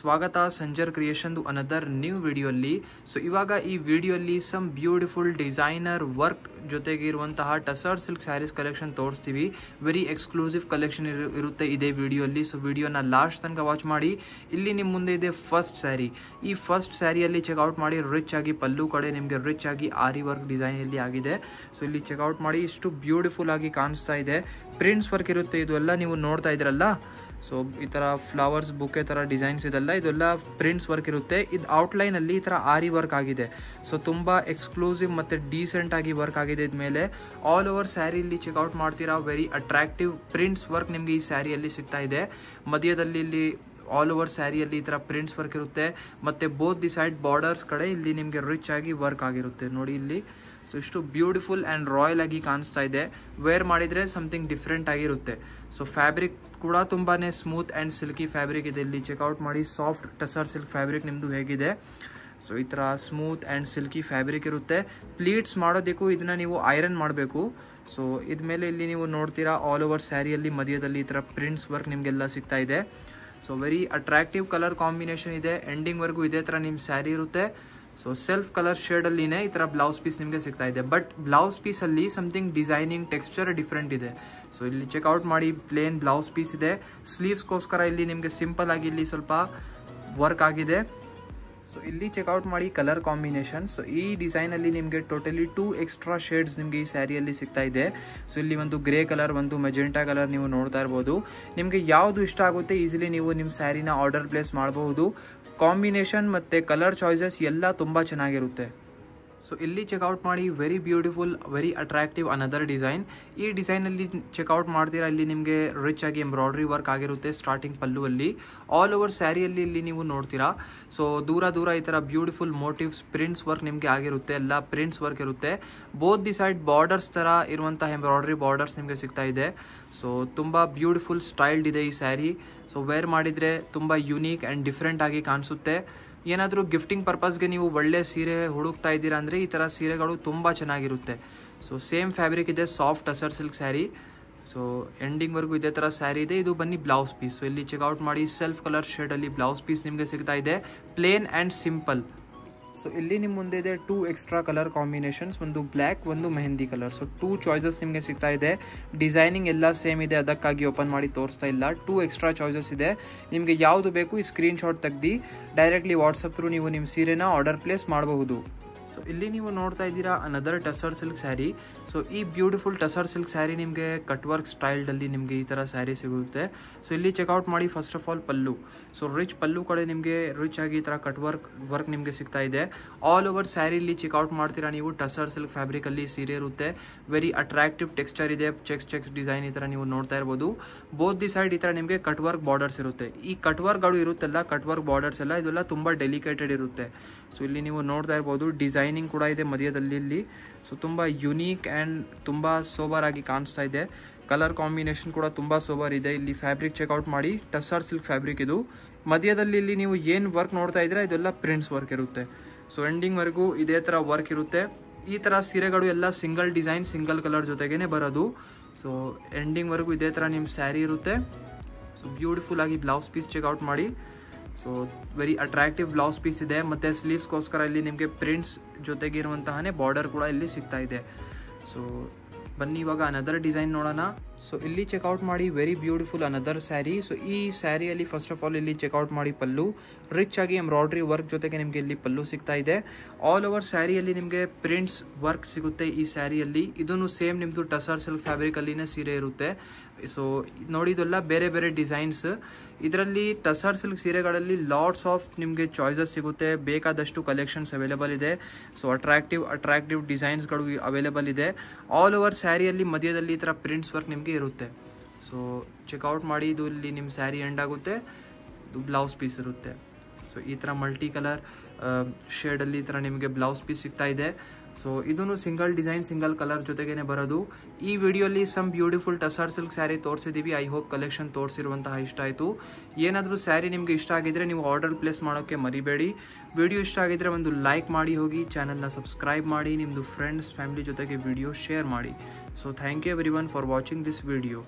ಸ್ವಾಗತ Sanjar creation another new ವಿಡಿಯೋಲ್ಲಿ. So ಇವಾಗ ಈ ವಿಡಿಯೋಲ್ಲಿ ಸಮ್ ಬ್ಯೂಟಿಫುಲ್ ಡಿಸೈನರ್ ವರ್ಕ್ ಜೊತೆಗೆ ಇರುವಂತಹ ಟಸರ್ ಸಿಲ್ಕ್ ಸ್ಯಾರೀಸ್ ಕಲೆಕ್ಷನ್ ತೋರಿಸ್ತೀವಿ. ವೆರಿ ಎಕ್ಸ್ಕ್ಲೂಸಿವ್ ಕಲೆಕ್ಷನ್ ಇರುತ್ತೆ ಇದೇ ವಿಡಿಯೋಲ್ಲಿ. ಸೊ ವಿಡಿಯೋನ ಲಾಸ್ಟ್ ತನಕ ವಾಚ್ ಮಾಡಿ. ಇಲ್ಲಿ ನಿಮ್ಮ ಮುಂದೆ ಇದೆ ಫಸ್ಟ್ ಸ್ಯಾರಿ. ಈ ಫಸ್ಟ್ ಸ್ಯಾರಿಯಲ್ಲಿ ಚೆಕ್ಔಟ್ ಮಾಡಿ. ರಿಚ್ ಆಗಿ ಪಲ್ಲು ಕಡೆ ನಿಮಗೆ ರಿಚ್ ಆಗಿ ಆರಿ ವರ್ಕ್ ಡಿಸೈನ್ ಇಲ್ಲಿ ಆಗಿದೆ. ಸೊ ಇಲ್ಲಿ ಚೆಕ್ಔಟ್ ಮಾಡಿ. ಇಷ್ಟು ಬ್ಯೂಟಿಫುಲ್ ಆಗಿ ಕಾಣಿಸ್ತಾ ಇದೆ. ಪ್ರಿಂಟ್ಸ್ ವರ್ಕ್ ಇರುತ್ತೆ. ಇದು ಎಲ್ಲ ನೀವು ನೋಡ್ತಾ ಇದ್ರಲ್ಲ. ಸೊ ಈ ಥರ ಫ್ಲವರ್ಸ್ ಬುಕ್ಕೆ ಥರ ಡಿಸೈನ್ಸ್ ಇದೆಲ್ಲ ಪ್ರಿಂಟ್ಸ್ ವರ್ಕ್ ಇರುತ್ತೆ. ಇದು ಔಟ್ಲೈನಲ್ಲಿ ಈ ಥರ ಆರಿ ವರ್ಕ್ ಆಗಿದೆ. ಸೊ ತುಂಬ ಎಕ್ಸ್ಕ್ಲೂಸಿವ್ ಮತ್ತು ಡೀಸೆಂಟಾಗಿ ವರ್ಕ್ ಆಗಿದೆ. ಇದ್ಮೇಲೆ ಆಲ್ ಓವರ್ ಸ್ಯಾರಿಯಲ್ಲಿ ಚೆಕ್ಔಟ್ ಮಾಡ್ತೀರಾ. ವೆರಿ ಅಟ್ರಾಕ್ಟಿವ್ ಪ್ರಿಂಟ್ಸ್ ವರ್ಕ್ ನಿಮಗೆ ಈ ಸ್ಯಾರಿಯಲ್ಲಿ ಸಿಗ್ತಾ ಇದೆ. ಮಧ್ಯದಲ್ಲಿ ಇಲ್ಲಿ ಆಲ್ ಓವರ್ ಸ್ಯಾರಿಯಲ್ಲಿ ಈ ಥರ ಪ್ರಿಂಟ್ಸ್ ವರ್ಕ್ ಇರುತ್ತೆ. ಮತ್ತು ಬೋತ್ ದಿ ಸೈಡ್ ಬಾರ್ಡರ್ಸ್ ಕಡೆ ಇಲ್ಲಿ ನಿಮಗೆ ರಿಚ್ ಆಗಿ ವರ್ಕ್ ಆಗಿರುತ್ತೆ ನೋಡಿ ಇಲ್ಲಿ. ಸೊ ಇಷ್ಟು ಬ್ಯೂಟಿಫುಲ್ ಆ್ಯಂಡ್ ರಾಯಲ್ ಆಗಿ ಕಾಣಿಸ್ತಾ ಇದೆ. ವೇರ್ ಮಾಡಿದರೆ ಸಮಥಿಂಗ್ ಡಿಫ್ರೆಂಟ್ ಆಗಿರುತ್ತೆ. ಸೊ ಫ್ಯಾಬ್ರಿಕ್ ಕೂಡ ತುಂಬಾ ಸ್ಮೂತ್ ಆ್ಯಂಡ್ ಸಿಲ್ಕಿ ಫ್ಯಾಬ್ರಿಕ್ ಇದೆ. ಇಲ್ಲಿ ಚೆಕ್ಔಟ್ ಮಾಡಿ. ಸಾಫ್ಟ್ ಟಸರ್ ಸಿಲ್ಕ್ ಫ್ಯಾಬ್ರಿಕ್ ನಿಮ್ಮದು ಹೇಗಿದೆ. ಸೊ ಈ ಥರ ಸ್ಮೂತ್ ಆ್ಯಂಡ್ ಸಿಲ್ಕಿ ಫ್ಯಾಬ್ರಿಕ್ ಇರುತ್ತೆ. ಪ್ಲೀಟ್ಸ್ ಮಾಡೋದಕ್ಕೂ ಇದನ್ನು ನೀವು ಐರನ್ ಮಾಡಬೇಕು. ಸೊ ಇದ್ಮೇಲೆ ಇಲ್ಲಿ ನೀವು ನೋಡ್ತೀರಾ ಆಲ್ ಓವರ್ ಸ್ಯಾರಿಯಲ್ಲಿ ಮಧ್ಯದಲ್ಲಿ ಈ ಥರ ಪ್ರಿಂಟ್ಸ್ ವರ್ಕ್ ನಿಮಗೆಲ್ಲ ಸಿಗ್ತಾ ಇದೆ. So very attractive colour combination ಇದೆ. ಎಂಡಿಂಗ್ವರೆಗೂ ಇದೇ ಥರ ನಿಮ್ಮ ಸ್ಯಾರಿ ಇರುತ್ತೆ. ಸೊ ಸೆಲ್ಫ್ ಕಲರ್ ಶೇಡಲ್ಲಿನೇ ಈ ಥರ ಬ್ಲೌಸ್ ಪೀಸ್ ನಿಮಗೆ ಸಿಗ್ತಾ ಇದೆ. ಬಟ್ ಬ್ಲೌಸ್ ಪೀಸಲ್ಲಿ ಸಮಥಿಂಗ್ ಡಿಸೈನಿಂಗ್ ಟೆಕ್ಸ್ಚರ್ ಡಿಫ್ರೆಂಟ್ ಇದೆ. ಸೊ ಇಲ್ಲಿ ಚೆಕ್ಔಟ್ ಮಾಡಿ. ಪ್ಲೇನ್ ಬ್ಲೌಸ್ ಪೀಸ್ ಇದೆ. ಸ್ಲೀವ್ಸ್ಗೋಸ್ಕರ ಇಲ್ಲಿ ನಿಮಗೆ ಸಿಂಪಲ್ ಆಗಿ ಇಲ್ಲಿ ಸ್ವಲ್ಪ ವರ್ಕ್ ಆಗಿದೆ. ಸೊ ಇಲ್ಲಿ ಚೆಕ್ಔಟ್ ಮಾಡಿ ಕಲರ್ ಕಾಂಬಿನೇಷನ್. ಸೊ ಈ ಡಿಸೈನಲ್ಲಿ ನಿಮಗೆ ಟೋಟಲಿ 2 ಎಕ್ಸ್ಟ್ರಾ ಶೇಡ್ಸ್ ನಿಮಗೆ ಈ ಸ್ಯಾರಿಯಲ್ಲಿ ಸಿಗ್ತಾ ಇದೆ. ಸೊ ಇಲ್ಲಿ ಒಂದು ಗ್ರೇ ಕಲರ್, ಒಂದು ಮೆಜೆಂಟಾ ಕಲರ್ ನೀವು ನೋಡ್ತಾ ಇರ್ಬೋದು. ನಿಮಗೆ ಯಾವುದು ಇಷ್ಟ ಆಗುತ್ತೆ ಈಸಿಲಿ ನೀವು ನಿಮ್ಮ ಸ್ಯಾರಿನ ಆರ್ಡರ್ ಪ್ಲೇಸ್ ಮಾಡಬಹುದು. ಕಾಂಬಿನೇಷನ್ ಮತ್ತು ಕಲರ್ ಚಾಯ್ಸಸ್ ಎಲ್ಲ ತುಂಬ ಚೆನ್ನಾಗಿರುತ್ತೆ. ಸೊ ಇಲ್ಲಿ ಚೆಕ್ಔಟ್ ಮಾಡಿ. Very beautiful, very attractive another design. ಈ ಡಿಸೈನಲ್ಲಿ ಚೆಕ್ಔಟ್ ಮಾಡ್ತೀರಾ. ಇಲ್ಲಿ ನಿಮಗೆ ರಿಚ್ ಆಗಿ ಎಂಬ್ರಾಯ್ಡ್ರಿ ವರ್ಕ್ ಆಗಿರುತ್ತೆ ಸ್ಟಾರ್ಟಿಂಗ್ ಪಲ್ಲುವಲ್ಲಿ. ಆಲ್ ಓವರ್ ಸ್ಯಾರಿಯಲ್ಲಿ ಇಲ್ಲಿ ನೀವು ನೋಡ್ತೀರಾ. ಸೊ ದೂರ ಈ ಥರ ಬ್ಯೂಟಿಫುಲ್ ಮೋಟಿವ್ಸ್ ಪ್ರಿಂಟ್ಸ್ ವರ್ಕ್ ನಿಮಗೆ ಆಗಿರುತ್ತೆ. ಎಲ್ಲ ಪ್ರಿಂಟ್ಸ್ ವರ್ಕ್ ಇರುತ್ತೆ. ಬೋತ್ ದಿ ಸೈಡ್ ಬಾರ್ಡರ್ಸ್ ಥರ ಇರುವಂಥ ಎಂಬ್ರಾಯ್ಡ್ರಿ ಬಾರ್ಡರ್ಸ್ ನಿಮಗೆ ಸಿಗ್ತಾ ಇದೆ. ಸೊ ತುಂಬ ಬ್ಯೂಟಿಫುಲ್ ಸ್ಟೈಲ್ಡ್ ಇದೆ ಈ ಸ್ಯಾರಿ. ಸೊ ವೇರ್ ಮಾಡಿದರೆ ತುಂಬ ಯುನೀಕ್ ಆ್ಯಂಡ್ ಡಿಫ್ರೆಂಟ್ ಆಗಿ ಕಾಣಿಸುತ್ತೆ. ಏನಾದರೂ ಗಿಫ್ಟಿಂಗ್ ಪರ್ಪಸ್ಗೆ ನೀವು ಒಳ್ಳೆ ಸೀರೆ ಹುಡುಕ್ತಾ ಇದ್ದೀರಾ ಅಂದರೆ ಈ ಥರ ಸೀರೆಗಳು ತುಂಬ ಚೆನ್ನಾಗಿರುತ್ತೆ. ಸೊ ಸೇಮ್ ಫ್ಯಾಬ್ರಿಕ್ ಇದೆ. Soft tussar silk sari. So ಎಂಡಿಂಗ್ವರೆಗೂ ಇದೇ ಥರ ಸ್ಯಾರಿ ಇದೆ. ಇದು ಬನ್ನಿ ಬ್ಲೌಸ್ ಪೀಸ್. ಸೊ ಇಲ್ಲಿ ಚೆಕ್ಔಟ್ ಮಾಡಿ. ಸೆಲ್ಫ್ ಕಲರ್ ಶೇಡಲ್ಲಿ ಬ್ಲೌಸ್ ಪೀಸ್ ನಿಮಗೆ ಸಿಗ್ತಾ ಇದೆ. Plane and simple. ಸೊ ಇಲ್ಲಿ ನಿಮ್ಮ ಮುಂದೆ ಇದೆ 2 ಎಕ್ಸ್ಟ್ರಾ ಕಲರ್ ಕಾಂಬಿನೇಷನ್ಸ್. ಒಂದು ಬ್ಲ್ಯಾಕ್, ಒಂದು ಮೆಹಂದಿ ಕಲರ್. ಸೊ 2 ಚಾಯ್ಸಸ್ ನಿಮಗೆ ಸಿಗ್ತಾ ಇದೆ. ಡಿಸೈನಿಂಗ್ ಎಲ್ಲ ಸೇಮ್ ಇದೆ, ಅದಕ್ಕಾಗಿ ಓಪನ್ ಮಾಡಿ ತೋರಿಸ್ತಾ ಇಲ್ಲ. 2 ಎಕ್ಸ್ಟ್ರಾ ಚಾಯ್ಸಸ್ ಇದೆ. ನಿಮಗೆ ಯಾವುದು ಬೇಕು ಈ ಸ್ಕ್ರೀನ್ಶಾಟ್ ತೆಗ್ದು ಡೈರೆಕ್ಟ್ಲಿ ವಾಟ್ಸಪ್ ಥ್ರೂ ನೀವು ನಿಮ್ಮ ಸೀರೆನ ಆರ್ಡರ್ ಪ್ಲೇಸ್ ಮಾಡಬಹುದು. ಸೊ ಇಲ್ಲಿ ನೀವು ನೋಡ್ತಾ ಇದ್ದೀರಾ another tussar silk sari. So ಈ ಬ್ಯೂಟಿಫುಲ್ ಟಸರ್ ಸಿಲ್ಕ್ ಸ್ಯಾರಿ ನಿಮಗೆ ಕಟ್ ವರ್ಕ್ ಸ್ಟೈಲ್ಡಲ್ಲಿ ನಿಮಗೆ ಈ ಥರ ಸ್ಯಾರಿ ಸಿಗುತ್ತೆ. ಸೊ ಇಲ್ಲಿ ಚೆಕ್ಔಟ್ ಮಾಡಿ. First of all pallu. So rich pallu ಕಡೆ ನಿಮಗೆ ರಿಚ್ ಆಗಿ ಈ ಥರ ಕಟ್ ವರ್ಕ್ ನಿಮಗೆ ಸಿಗ್ತಾ ಇದೆ. ಆಲ್ ಓವರ್ ಸ್ಯಾರಿಲಿ ಚೆಕ್ಔಟ್ ಮಾಡ್ತೀರಾ ನೀವು. ಟಸರ್ ಸಿಲ್ಕ್ ಫ್ಯಾಬ್ರಿಕಲ್ಲಿ ಸೀರೆ ಇರುತ್ತೆ. ವೆರಿ ಅಟ್ರಾಕ್ಟಿವ್ ಟೆಕ್ಸ್ಚರ್ ಇದೆ. ಚೆಕ್ಸ್ ಡಿಸೈನ್ ಈ ಥರ ನೀವು ನೋಡ್ತಾ ಇರ್ಬೋದು. ಬೋತ್ ದಿ ಸೈಡ್ ಈ ಥರ ನಿಮಗೆ ಕಟ್ ವರ್ಕ್ ಬಾರ್ಡರ್ಸ್ ಇರುತ್ತೆ. ಈ ಕಟ್ ವರ್ಕ್ಗಳು ಇರುತ್ತಲ್ಲ, ಕಟ್ ವರ್ಕ್ ಬಾರ್ಡರ್ಸ್ ಎಲ್ಲ ಇದೆಲ್ಲ ತುಂಬ ಡೆಲಿಕೇಟೆಡ್ ಇರುತ್ತೆ. ಸೊ ಇಲ್ಲಿ ನೀವು ನೋಡ್ತಾ ಇರ್ಬೋದು. ಡಿಸೈನಿಂಗ್ ಕೂಡ ಇದೆ ಮಧ್ಯದಲ್ಲಿ ಇಲ್ಲಿ. ಸೊ ತುಂಬ ಯುನೀಕ್ ಆ್ಯಂಡ್ ತುಂಬ ಸೋಬರ್ ಆಗಿ ಕಾಣಿಸ್ತಾ ಇದೆ. ಕಲರ್ ಕಾಂಬಿನೇಷನ್ ಕೂಡ ತುಂಬ ಸೋಬರ್ ಇದೆ. ಇಲ್ಲಿ ಫ್ಯಾಬ್ರಿಕ್ ಚೆಕ್ಔಟ್ ಮಾಡಿ. ಟಸರ್ ಸಿಲ್ಕ್ ಫ್ಯಾಬ್ರಿಕ್ ಇದು. ಮಧ್ಯದಲ್ಲಿ ಇಲ್ಲಿ ನೀವು ಏನು ವರ್ಕ್ ನೋಡ್ತಾ ಇದ್ದೀರಾ ಇದೆಲ್ಲ ಪ್ರಿಂಟ್ಸ್ ವರ್ಕ್ ಇರುತ್ತೆ. ಸೊ ಎಂಡಿಂಗ್ವರೆಗೂ ಇದೇ ಥರ ವರ್ಕ್ ಇರುತ್ತೆ. ಈ ಥರ ಸೀರೆಗಳು ಎಲ್ಲ ಸಿಂಗಲ್ ಡಿಸೈನ್ ಸಿಂಗಲ್ ಕಲರ್ ಜೊತೆಗೇ ಬರೋದು. ಸೊ ಎಂಡಿಂಗ್ವರೆಗೂ ಇದೇ ಥರ ನಿಮ್ಮ ಸ್ಯಾರಿ ಇರುತ್ತೆ. ಸೊ ಬ್ಯೂಟಿಫುಲ್ ಆಗಿ ಬ್ಲೌಸ್ ಪೀಸ್ ಚೆಕ್ಔಟ್ ಮಾಡಿ. So very attractive blouse piece ಇದೆ. ಮತ್ತು ಸ್ಲೀವ್ಸ್ಗೋಸ್ಕರ ಇಲ್ಲಿ ನಿಮಗೆ ಪ್ರಿಂಟ್ಸ್ ಜೊತೆಗಿರುವಂತಹನೇ ಬಾರ್ಡರ್ ಕೂಡ ಇಲ್ಲಿ ಸಿಗ್ತಾ ಇದೆ. ಸೊ ಬನ್ನಿ ಇವಾಗ ಅನದರ್ ಡಿಸೈನ್ ನೋಡೋಣ. ಸೊ ಇಲ್ಲಿ ಚೆಕ್ಔಟ್ ಮಾಡಿ. Very beautiful another sari. So ಈ ಸ್ಯಾರಿಯಲ್ಲಿ ಫಸ್ಟ್ ಆಫ್ ಆಲ್ ಇಲ್ಲಿ ಚೆಕ್ಔಟ್ ಮಾಡಿ. ಪಲ್ಲು ರಿಚ್ ಆಗಿ ಎಂಬ್ರಾಯ್ಡ್ರಿ ವರ್ಕ್ ಜೊತೆಗೆ ನಿಮಗೆ ಇಲ್ಲಿ ಪಲ್ಲು ಸಿಗ್ತಾ ಇದೆ. ಆಲ್ ಓವರ್ ಸ್ಯಾರಿಯಲ್ಲಿ ನಿಮಗೆ ಪ್ರಿಂಟ್ಸ್ ವರ್ಕ್ ಸಿಗುತ್ತೆ ಈ ಸ್ಯಾರಿಯಲ್ಲಿ. ಇದನ್ನು ಸೇಮ್ ನಿಮ್ಮದು ಟಸರ್ ಸಿಲ್ಕ್ ಫ್ಯಾಬ್ರಿಕಲ್ಲಿನೇ ಸೀರೆ ಇರುತ್ತೆ. ಸೊ ನೋಡಿದೆಲ್ಲ ಬೇರೆ ಬೇರೆ ಡಿಸೈನ್ಸ್. ಇದರಲ್ಲಿ ಟಸರ್ ಸಿಲ್ಕ್ ಸೀರೆಗಳಲ್ಲಿ ಲಾಟ್ಸ್ ಆಫ್ ನಿಮಗೆ ಚಾಯ್ಸಸ್ ಸಿಗುತ್ತೆ. ಬೇಕಾದಷ್ಟು ಕಲೆಕ್ಷನ್ಸ್ ಅವೈಲೇಬಲ್ ಇದೆ. ಸೊ ಅಟ್ರಾಕ್ಟಿವ್ ಡಿಸೈನ್ಸ್ಗಳು ಅವೈಲೇಬಲ್ ಇದೆ. ಆಲ್ ಓವರ್ ಸ್ಯಾರಿಯಲ್ಲಿ ಮಧ್ಯದಲ್ಲಿ ಈ ಥರ ಪ್ರಿಂಟ್ಸ್ ವರ್ಕ್ ನಿಮಗೆ ಇರುತ್ತೆ. ಸೊ ಚೆಕ್ಔಟ್ ಮಾಡಿ. ಇದು ಇಲ್ಲಿ ನಿಮ್ಮ ಸ್ಯಾರಿ ಎಂಡ್ ಆಗುತ್ತೆ. ಇದು ಬ್ಲೌಸ್ ಪೀಸ್ ಇರುತ್ತೆ. ಸೊ ಈ ಥರ ಮಲ್ಟಿ ಕಲರ್ ಶೇಡಲ್ಲಿ ಈ ಥರ ನಿಮಗೆ ಬ್ಲೌಸ್ ಪೀಸ್ ಸಿಗ್ತಾ ಇದೆ. ಸೊ ಇದನ್ನು ಸಿಂಗಲ್ ಡಿಸೈನ್ ಸಿಂಗಲ್ ಕಲರ್ ಜೊತೆಗೇನೆ ಬರೋದು. ಈ ವಿಡಿಯೋಲಿ some beautiful tussar silk sari ತೋರಿಸಿದ್ದೀವಿ. ಐ ಹೋಪ್ ಕಲೆಕ್ಷನ್ ತೋರಿಸಿರುವಂತಹ ಇಷ್ಟ ಆಯಿತು. ಏನಾದರೂ ಸ್ಯಾರಿ ನಿಮಗೆ ಇಷ್ಟ ಆಗಿದ್ರೆ ನೀವು ಆರ್ಡರ್ ಪ್ಲೇಸ್ ಮಾಡೋಕ್ಕೆ ಮರಿಬೇಡಿ. ವಿಡಿಯೋ ಇಷ್ಟ ಆಗಿದ್ರೆ ಒಂದು ಲೈಕ್ ಮಾಡಿ ಹೋಗಿ, ಚಾನಲ್ನ ಸಬ್ಸ್ಕ್ರೈಬ್ ಮಾಡಿ, ನಿಮ್ಮದು ಫ್ರೆಂಡ್ಸ್ ಫ್ಯಾಮಿಲಿ ಜೊತೆಗೆ ವಿಡಿಯೋ ಶೇರ್ ಮಾಡಿ. So thank you everyone for watching this video.